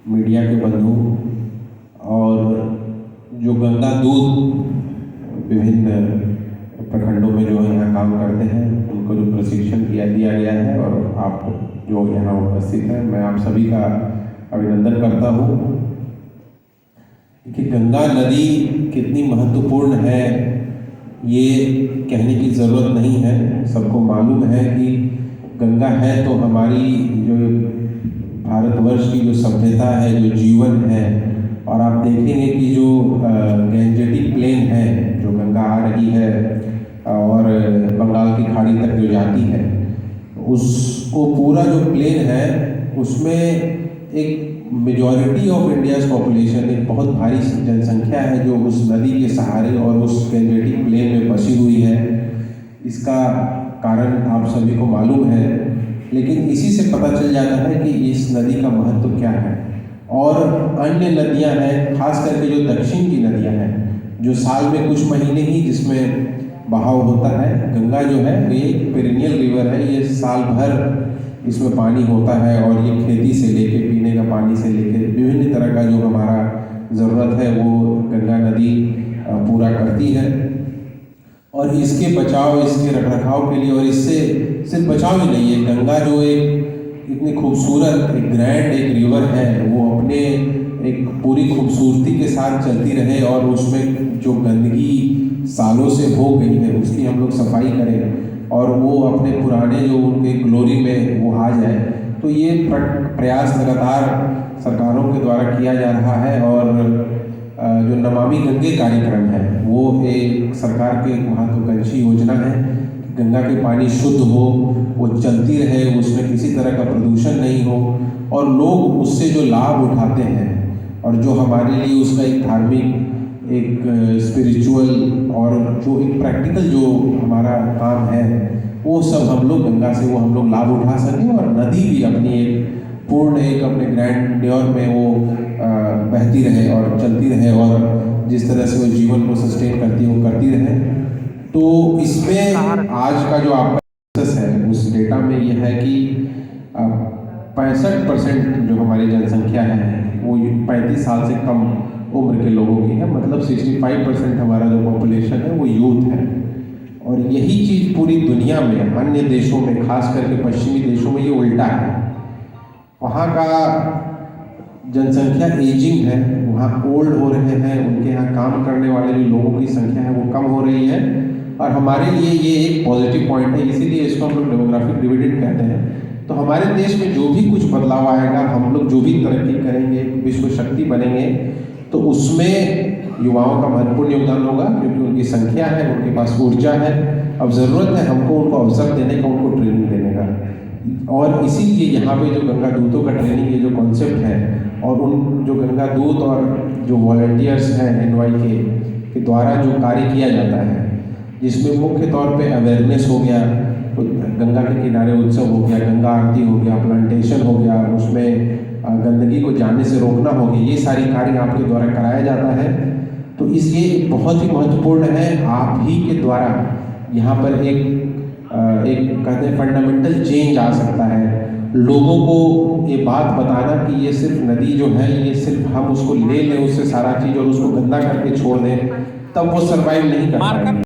Media के बंधु और जो गंगा दूत विभिन्न प्रखंडों में जो यहाँ काम करते हैं उनको जो प्रशिक्षण दिया गया है और आप जो यहाँ उपस्थित हैं, मैं आप सभी का अभिनंदन करता हूँ कि गंगा नदी कितनी महत्वपूर्ण है ये कहने की ज़रूरत नहीं है। सबको मालूम है कि गंगा है तो हमारी जो भारतवर्ष की जो सभ्यता है, जो जीवन है, और आप देखेंगे कि जो गैंजेटिक प्लेन है जो गंगा आ रही है और बंगाल की खाड़ी तक जो जाती है, उसको पूरा जो प्लेन है उसमें एक मेजॉरिटी ऑफ इंडियाज़ पॉपुलेशन, एक बहुत भारी जनसंख्या है जो उस नदी के सहारे और उस गैंजेटिक प्लेन में बसी हुई है। इसका कारण आप सभी को मालूम है, लेकिन इसी से पता चल जाता है कि इस नदी का महत्व क्या है। और अन्य नदियां हैं, खास करके जो दक्षिण की नदियां हैं जो साल में कुछ महीने ही जिसमें बहाव होता है, गंगा जो है ये पेरिनियल रिवर है, ये साल भर इसमें पानी होता है और ये खेती से लेके पीने का पानी से लेके विभिन्न तरह का जो हमारा ज़रूरत है वो गंगा नदी पूरा करती है। और इसके बचाव, इसके रखरखाव के लिए, और इससे सिर्फ बचाव ही नहीं है, गंगा जो एक इतनी खूबसूरत एक ग्रैंड एक रिवर है वो अपने एक पूरी खूबसूरती के साथ चलती रहे और उसमें जो गंदगी सालों से हो गई है उसकी हम लोग सफाई करें और वो अपने पुराने जो उनके ग्लोरी में वो आ जाए। तो ये प्रयास लगातार सरकारों के द्वारा किया जा रहा है। और जो नमामि गंगे कार्यक्रम है वो एक सरकार की एक महत्वाकांक्षी योजना है। गंगा के पानी शुद्ध हो, वो चलती रहे, उसमें किसी तरह का प्रदूषण नहीं हो और लोग उससे जो लाभ उठाते हैं और जो हमारे लिए उसका एक धार्मिक, एक स्पिरिचुअल और जो एक प्रैक्टिकल जो हमारा काम है वो सब हम लोग गंगा से वो हम लोग लाभ उठा सकें और नदी भी अपनी एक पूर्ण एक अपने ग्रैंडियर में वो बहती रहे और चलती रहे और जिस तरह से वो जीवन को सस्टेन करती है वो करती रहे। तो इसमें आज का जो आपका प्रोसेस है उस डेटा में ये है कि 65% जो हमारी जनसंख्या है वो 35 साल से कम उम्र के लोगों की है, मतलब 65% हमारा जो पॉपुलेशन है वो यूथ है। और यही चीज़ पूरी दुनिया में अन्य देशों में, खास करके पश्चिमी देशों में ये उल्टा है। वहाँ का जनसंख्या एजिंग है, वहाँ ओल्ड हो रहे हैं, उनके यहाँ काम करने वाले जो लोगों की संख्या है वो कम हो रही है। और हमारे लिए ये एक पॉजिटिव पॉइंट है, इसीलिए इसको हम लोग डेमोग्राफिक डिविडेंड कहते हैं। तो हमारे देश में जो भी कुछ बदलाव आएगा, हम लोग जो भी तरक्की करेंगे, विश्व शक्ति बनेंगे, तो उसमें युवाओं का महत्वपूर्ण योगदान होगा क्योंकि उनकी संख्या है, उनके पास ऊर्जा है। अब ज़रूरत है हमको उनको अवसर देने का, उनको ट्रेनिंग देने का। और इसीलिए यहाँ पे जो गंगा दूतों का ट्रेनिंग ये जो कॉन्सेप्ट है और उन जो गंगा दूत और जो वॉलंटियर्स हैं NY के द्वारा जो कार्य किया जाता है, जिसमें मुख्य तौर पे अवेयरनेस हो गया, गंगा के किनारे उत्सव हो गया, गंगा आरती हो गया, प्लांटेशन हो गया, उसमें गंदगी को जाने से रोकना होगी, ये सारी कार्य आपके द्वारा कराया जाता है। तो इसलिए बहुत ही महत्वपूर्ण है आप ही के द्वारा यहाँ पर एक कहते हैं फंडामेंटल चेंज आ सकता है। लोगों को ये बात बताना कि ये सिर्फ नदी जो है ये सिर्फ हम उसको ले लें उससे सारा चीज़ और उसको गंदा करके छोड़ दें, तब वो सर्वाइव नहीं कर पाएंगे।